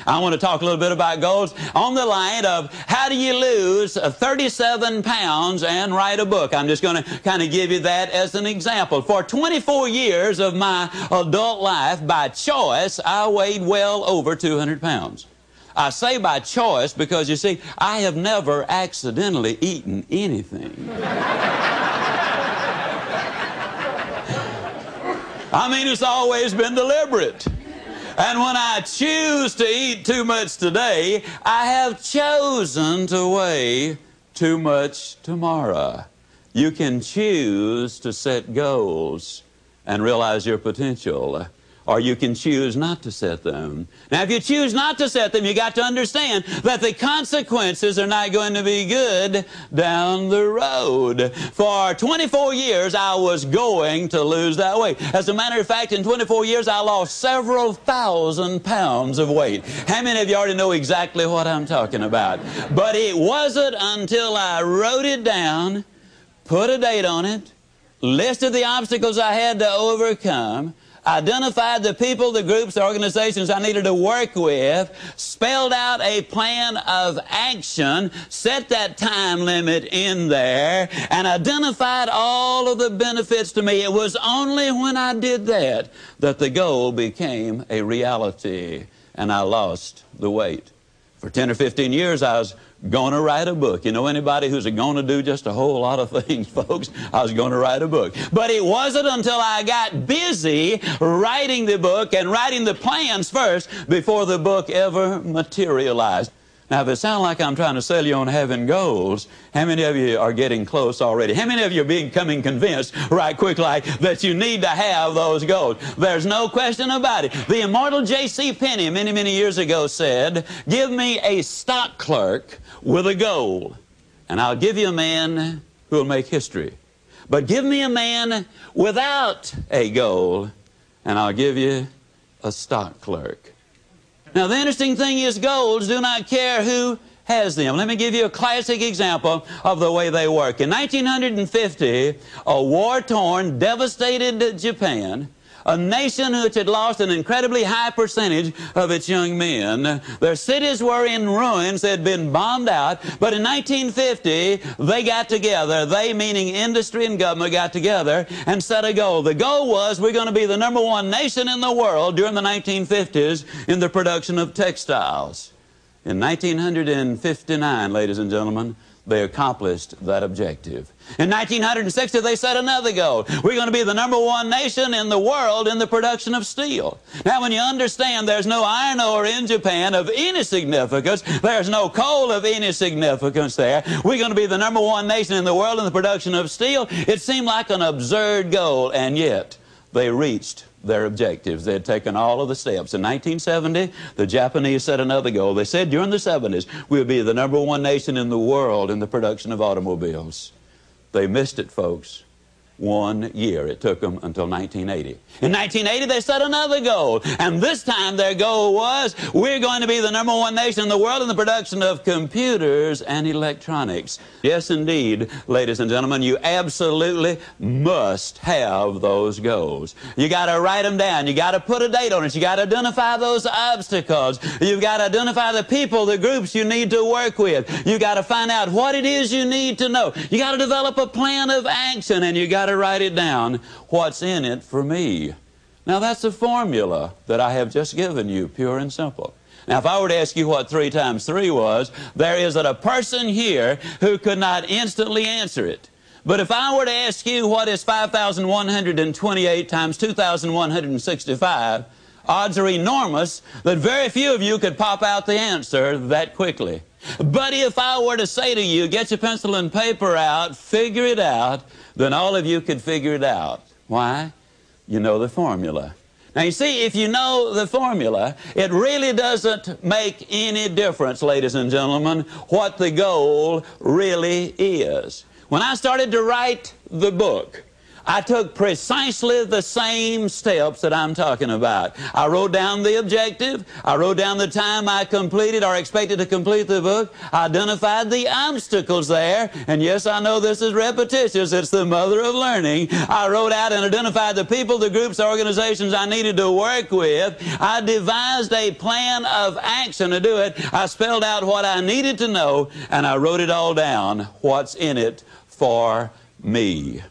I want to talk a little bit about goals on the line of how do you lose 37 pounds and write a book. I'm just going to kind of give you that as an example. For 24 years of my adult life, by choice, I weighed well over 200 pounds. I say by choice because, you see, I have never accidentally eaten anything. I mean, it's always been deliberate. And when I choose to eat too much today, I have chosen to weigh too much tomorrow. You can choose to set goals and realize your potential, or you can choose not to set them. Now, if you choose not to set them, you got to understand that the consequences are not going to be good down the road. For 24 years, I was going to lose that weight. As a matter of fact, in 24 years, I lost several thousand pounds of weight. How many of you already know exactly what I'm talking about? But it wasn't until I wrote it down, put a date on it, listed the obstacles I had to overcome, identified the people, the groups, the organizations I needed to work with, spelled out a plan of action, set that time limit in there, and identified all of the benefits to me. It was only when I did that that the goal became a reality, and I lost the weight. For 10 or 15 years, I was going to write a book. You know anybody who's going to do just a whole lot of things, folks? I was going to write a book. But it wasn't until I got busy writing the book and writing the plans first before the book ever materialized. Now, if it sounds like I'm trying to sell you on having goals, how many of you are getting close already? How many of you are becoming convinced right quick like that you need to have those goals? There's no question about it. The immortal J.C. Penney many, many years ago said, "Give me a stock clerk with a goal, and I'll give you a man who will make history. But give me a man without a goal, and I'll give you a stock clerk." Now, the interesting thing is goals do not care who has them. Let me give you a classic example of the way they work. In 1950, a war-torn, devastated Japan, a nation which had lost an incredibly high percentage of its young men. Their cities were in ruins. They had been bombed out. But in 1950, they got together. They, meaning industry and government, got together and set a goal. The goal was we're going to be the #1 nation in the world during the 1950s in the production of textiles. In 1959, ladies and gentlemen, they accomplished that objective. In 1960, they set another goal. We're going to be the #1 nation in the world in the production of steel. Now, when you understand there's no iron ore in Japan of any significance, there's no coal of any significance there, we're going to be the #1 nation in the world in the production of steel, it seemed like an absurd goal, and yet they reached their objectives. They had taken all of the steps. In 1970, the Japanese set another goal. They said during the 70s, we'll be the #1 nation in the world in the production of automobiles. They missed it, folks. 1 year. It took them until 1980. In 1980, they set another goal. And this time their goal was, we're going to be the #1 nation in the world in the production of computers and electronics. Yes, indeed, ladies and gentlemen, you absolutely must have those goals. You got to write them down. You got to put a date on it. You got to identify those obstacles. You've got to identify the people, the groups you need to work with. You got to find out what it is you need to know. You got to develop a plan of action, and you got to write it down. What's in it for me? Now, that's a formula that I have just given you, pure and simple. Now, if I were to ask you what 3 times 3 was, there isn't a person here who could not instantly answer it. But if I were to ask you what is 5,128 times 2,165, odds are enormous that very few of you could pop out the answer that quickly. But if I were to say to you, get your pencil and paper out, figure it out, then all of you could figure it out. Why? You know the formula. Now, you see, if you know the formula, it really doesn't make any difference, ladies and gentlemen, what the goal really is. When I started to write the book, I took precisely the same steps that I'm talking about. I wrote down the objective. I wrote down the time I completed or expected to complete the book. I identified the obstacles there. And yes, I know this is repetitious. It's the mother of learning. I wrote out and identified the people, the groups, the organizations I needed to work with. I devised a plan of action to do it. I spelled out what I needed to know, and I wrote it all down, what's in it for me.